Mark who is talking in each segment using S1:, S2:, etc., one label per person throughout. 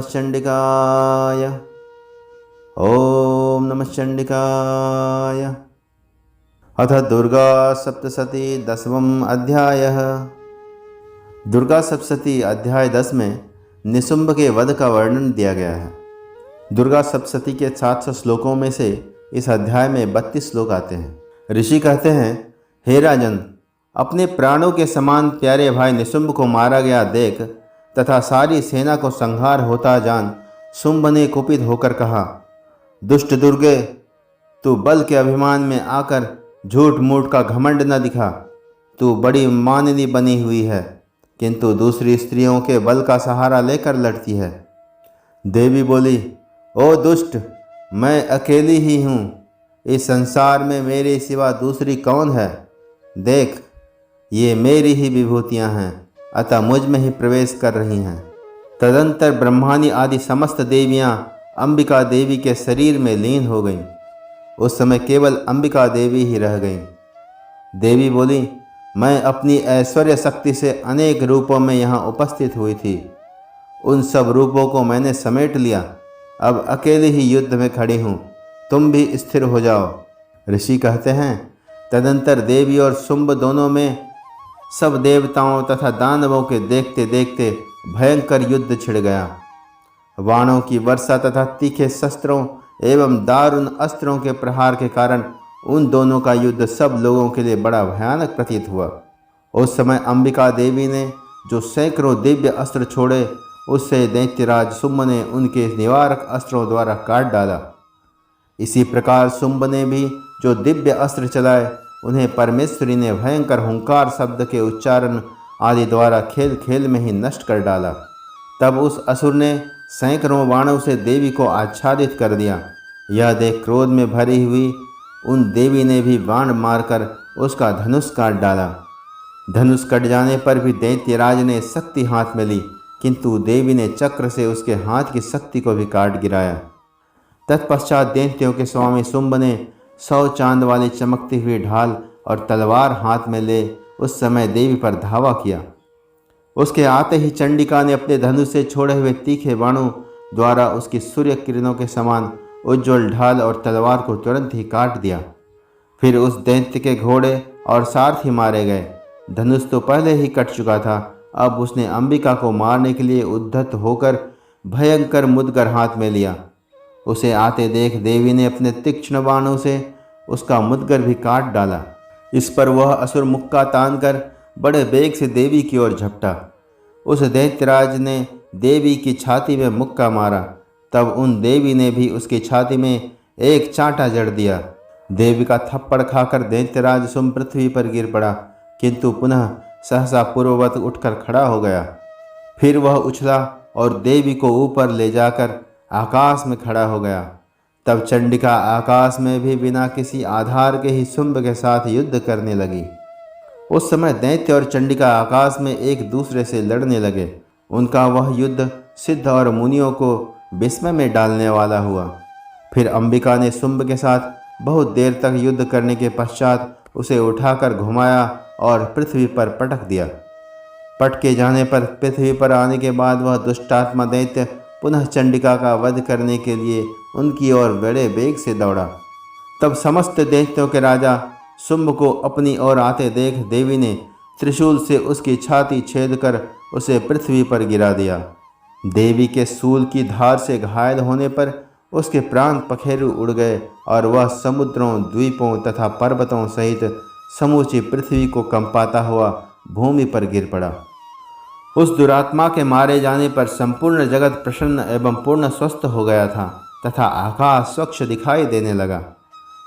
S1: चंडिकाय। ओम नमः चंडिकाय। अथ दुर्गा सप्तशती 10वां अध्यायः। दुर्गा सप्तशती अध्याय 10 में निशुंभ के वध का वर्णन दिया गया है। दुर्गा सप्तशती के 700 श्लोकों में से इस अध्याय में 32 श्लोक आते हैं। ऋषि कहते हैं, हे राजन, अपने प्राणों के समान प्यारे भाई निशुंभ को मारा गया देख तथा सारी सेना को संहार होता जान शुंभ ने कुपित होकर कहा, दुष्ट दुर्गे, तू बल के अभिमान में आकर झूठ मूठ का घमंड न दिखा। तू बड़ी माननी बनी हुई है, किंतु दूसरी स्त्रियों के बल का सहारा लेकर लड़ती है। देवी बोली, ओ दुष्ट, मैं अकेली ही हूँ। इस संसार में मेरे सिवा दूसरी कौन है? देख, ये मेरी ही विभूतियाँ हैं, अतः मुझ में ही प्रवेश कर रही हैं। तदंतर ब्रह्मानी आदि समस्त देवियाँ अंबिका देवी के शरीर में लीन हो गईं। उस समय केवल अंबिका देवी ही रह गईं। देवी बोली, मैं अपनी ऐश्वर्य शक्ति से अनेक रूपों में यहाँ उपस्थित हुई थी। उन सब रूपों को मैंने समेट लिया। अब अकेली ही युद्ध में खड़ी हूँ, तुम भी स्थिर हो जाओ। ऋषि कहते हैं, तदंतर देवी और शुंभ दोनों में सब देवताओं तथा दानवों के देखते देखते भयंकर युद्ध छिड़ गया। बाणों की वर्षा तथा तीखे शस्त्रों एवं दारुण अस्त्रों के प्रहार के कारण उन दोनों का युद्ध सब लोगों के लिए बड़ा भयानक प्रतीत हुआ। उस समय अंबिका देवी ने जो सैकड़ों दिव्य अस्त्र छोड़े, उससे दैत्यराज शुंभ ने उनके निवारक अस्त्रों द्वारा काट डाला। इसी प्रकार शुंभ ने भी जो दिव्य अस्त्र चलाए, उन्हें परमेश्वरी ने भयंकर हुंकार शब्द के उच्चारण आदि द्वारा खेल खेल में ही नष्ट कर डाला। तब उस असुर ने सैकड़ों बाणों से देवी को आच्छादित कर दिया। यह देख क्रोध में भरी हुई उन देवी ने भी बाण मारकर उसका धनुष काट डाला। धनुष कट जाने पर भी दैत्यराज ने शक्ति हाथ में ली, किंतु देवी ने चक्र से उसके हाथ की शक्ति को भी काट गिराया। तत्पश्चात दैत्यों के स्वामी शुंभ ने 100 चांद वाली चमकती हुई ढाल और तलवार हाथ में ले उस समय देवी पर धावा किया। उसके आते ही चंडिका ने अपने धनुष से छोड़े हुए तीखे बाणों द्वारा उसकी सूर्य किरणों के समान उज्ज्वल ढाल और तलवार को तुरंत ही काट दिया। फिर उस दैत्य के घोड़े और सारथी मारे गए। धनुष तो पहले ही कट चुका था, अब उसने अंबिका को मारने के लिए उद्धत होकर भयंकर मुदगर हाथ में लिया। उसे आते देख देवी ने अपने तीक्ष्ण बाणों से उसका मुदगर भी काट डाला। इस पर वह असुर मुक्का तानकर बड़े वेग से देवी की ओर झपटा। उस दैत्यराज ने देवी की छाती में मुक्का मारा। तब उन देवी ने भी उसकी छाती में एक चांटा जड़ दिया। देवी का थप्पड़ खाकर दैत्यराज शुंभ पृथ्वी पर गिर पड़ा, किंतु पुनः सहसा पूर्ववत उठकर खड़ा हो गया। फिर वह उछला और देवी को ऊपर ले जाकर आकाश में खड़ा हो गया। तब चंडिका आकाश में भी बिना किसी आधार के ही शुंभ के साथ युद्ध करने लगी। उस समय दैत्य और चंडिका आकाश में एक दूसरे से लड़ने लगे। उनका वह युद्ध सिद्ध और मुनियों को विस्मय में डालने वाला हुआ। फिर अंबिका ने शुंभ के साथ बहुत देर तक युद्ध करने के पश्चात उसे उठाकर घुमाया और पृथ्वी पर पटक दिया। पटके जाने पर पृथ्वी पर आने के बाद वह दुष्टात्मा दैत्य पुनः चंडिका का वध करने के लिए उनकी ओर बड़े वेग से दौड़ा। तब समस्त दैत्यों के राजा शुंभ को अपनी ओर आते देख देवी ने त्रिशूल से उसकी छाती छेद कर उसे पृथ्वी पर गिरा दिया। देवी के शूल की धार से घायल होने पर उसके प्राण पखेरु उड़ गए और वह समुद्रों, द्वीपों तथा पर्वतों सहित समूची पृथ्वी को कंपाता हुआ भूमि पर गिर पड़ा। उस दुरात्मा के मारे जाने पर संपूर्ण जगत प्रसन्न एवं पूर्ण स्वस्थ हो गया था तथा आकाश स्वच्छ दिखाई देने लगा।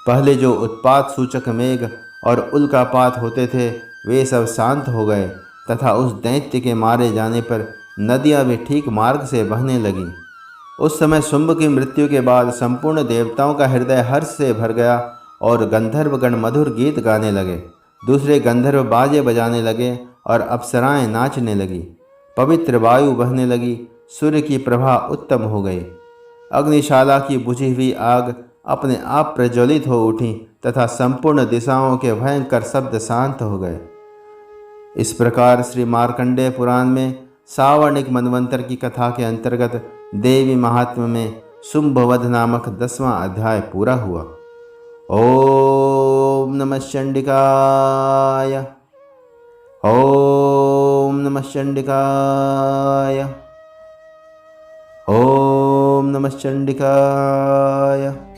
S1: पहले जो उत्पात सूचक मेघ और उल्कापात होते थे, वे सब शांत हो गए तथा उस दैत्य के मारे जाने पर नदियां भी ठीक मार्ग से बहने लगीं। उस समय शुंभ की मृत्यु के बाद संपूर्ण देवताओं का हृदय हर्ष से भर गया और गंधर्वगण मधुर गीत गाने लगे। दूसरे गंधर्व बाजे बजाने लगे और अप्सराएं नाचने लगी। पवित्र वायु बहने लगी। सूर्य की प्रभा उत्तम हो गई। अग्निशाला की बुझी हुई आग अपने आप प्रज्वलित हो उठी तथा संपूर्ण दिशाओं के भयंकर शब्द शांत हो गए। इस प्रकार श्री मार्कंडेय पुराण में सावर्णिक मनवंतर की कथा के अंतर्गत देवी महात्म्य में शुंभवध नामक 10वां अध्याय पूरा हुआ। ओम नमः चंडिकाय। ओम नमः चंडिकाय। ओम नमः चंडिकाय।